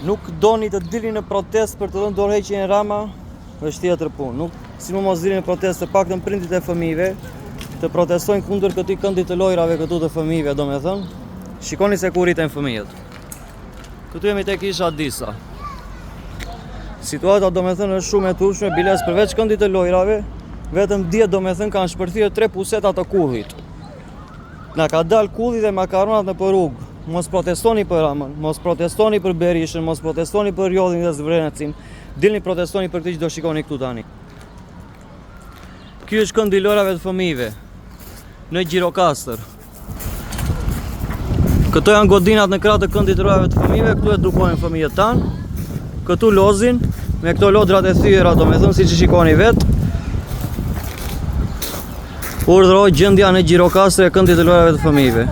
nuk doni të dilni në protest për të dhënë dorëheqjen e Rama, është tjetër punë. Nuk si më mos dilni në protest, të paktën prindit e fëmijëve të protestojnë kundër këtij këndi të lojrave këtu të fëmijëve, domethënë. Shikoni se ku rriten fëmijët. Këtu jemi tek isha Disa. Situata domethënë është shumë e turpshme, biles përveç këndit të lojrave, vetëm dje domethënë kanë shpërthyer 3 puseta të kullit. Na ka dalë kulli dhe makaronat në për rrugë. Mos protestoni për Ramën, mos protestoni për Berishën, mos protestoni për Jodhin dhe Zvrenecin. Dilni protestoni për këtë që do shikoni këtu tani. Ky është këndi i lojrave të fëmijëve në Gjirokastër. Këto janë godinat në krah të këndit të lojrave të fëmijëve, këtu edukojnë fëmijët tanë. Këtu lozin me këto lodrat e thyera, domethënë siç e shikoni vetë. Urdhëroj gjendja në Gjirokastër e këndit të lojrave të fëmijëve.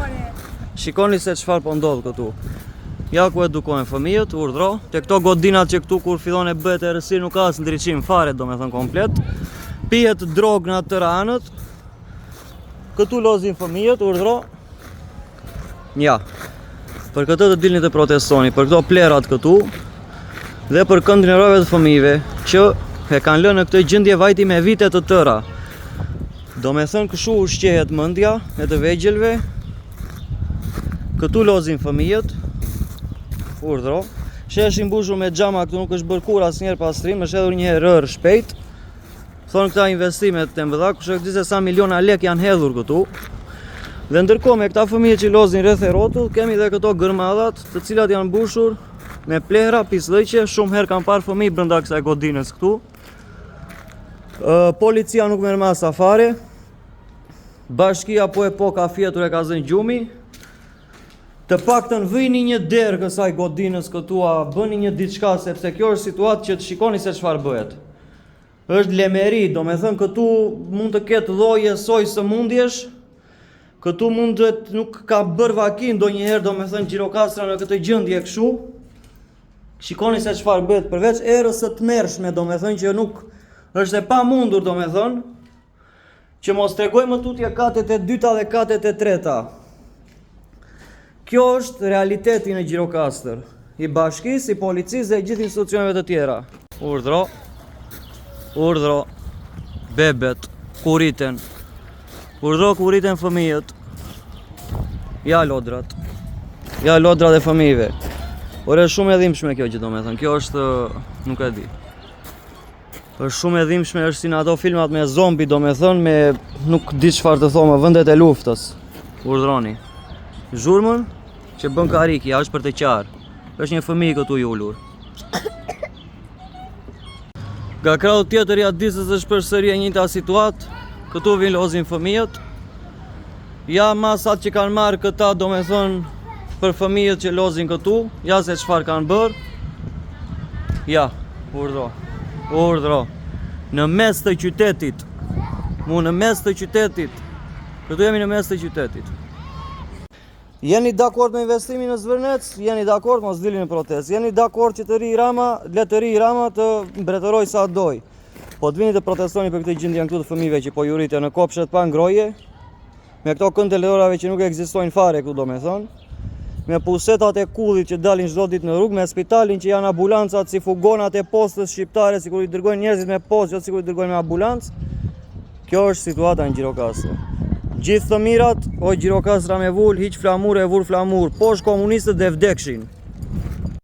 Shikoni se çfarë po ndodh këtu. Ja ku edukojnë fëmijët, urdhëro. Te këto godinat që këtu kur fillon e bëhet errësirë nuk ka as ndriçim fare, domethënë komplet. Pihet drogë në atë anët. Këtu lozin fëmijët, urdhëro. Ja. Për këtë të dilni të protestoni, për këto plerat këtu dhe për këndin e lojrave të fëmijëve që e kanë lënë në këtë gjendje vajti me vite të tëra. Domethënë kështu ushqehet mendja e të vegjelve. Këtu lozin fëmijët, urdhëro. Sheshi mbushur me xhama këtu nuk është bërë kur asnjëherë pastrim, është hedhur një herë rër shpejt. Thonë këta investimet të mëdha, kush e di se sa miliona lek janë hedhur këtu. Dhe ndërkohë me këta fëmijë që lozin rreth e rrotull, kemi edhe këto gërmadhat, të cilat janë mbushur me plehra, pislëqe, shumë herë kanë parë fëmijë brenda kësaj godinës këtu. Policia nuk merr masa fare. Bashkia po e po ka fjetur e ka zënë gjumi. Të paktën vëni një derë kësaj godinës këtu, a bëni një diçka, sepse kjo është situatë që të shikoni se çfarë bëhet. Është lemeri, domethënë këtu mund të ketë lloje soj sëmundjesh. Këtu mund të nuk ka bërë vaki ndonjëherë domethënë Gjirokastra në këtë gjendje kështu. Shikoni se çfarë bëhet, përveç errës së tmerrshme, domethënë që nuk është e pamundur domethënë që mos tregoj më tutje katet e dyta dhe katet e treta. Kjo është realiteti në Gjirokastër, i bashkisë, i policisë dhe gjithë institucioneve të tjera. Urdhëro, urdhëro, bebet, ku rriten. Urdhëro ku rriten fëmijët. Ja lodrat e fëmijëve. Por është shumë e dhimbshme kjo gjë domethënë, kjo është, nuk e di. Është shumë e dhimbshme, është si në ato filmat me zombi domethënë, me nuk di çfarë të thonë, vendet e luftës. Urdhëroni. Zhurmën që bën kariki, ja është për të qarë. Është një fëmijë këtu i ulur. Nga krahu tjetër i Disës është përsëri e njëjta situatë. Këtu vin lozin fëmijët. Ja masat që kanë marrë këta domethënë për fëmijët që lozin këtu, ja se çfarë kanë bërë. Ja, urdhëro. Në mes të qytetit. Në mes të qytetit. Këtu jemi në mes të qytetit. Jeni dakord me investimin në Zvërnec? Jeni dakord, mos dilni në protestë. Jeni dakord që të ri Rama, le të ri Rama të mbretëroj sa doj. Po të vini të protestoni për këtë gjendje këtu të fëmijëve që po ju rriten në kopshet pa ngroje, me këto këndë lojrave që nuk ekzistojnë fare këtu domethënë, me pusetat e kullit që dalin çdo ditë në rrugë, me spitalin që janë ambulancat si fugonat e postës shqiptare, sikur i dërgojnë njerëzit me postë, jo sikur i dërgojnë me ambulancë. Kjo është situata në Gjirokastër. Gjithë të mirat, o Gjirokastra me vull, hiq flamur e vur flamur, poshtë komunistët dhe vdekshin.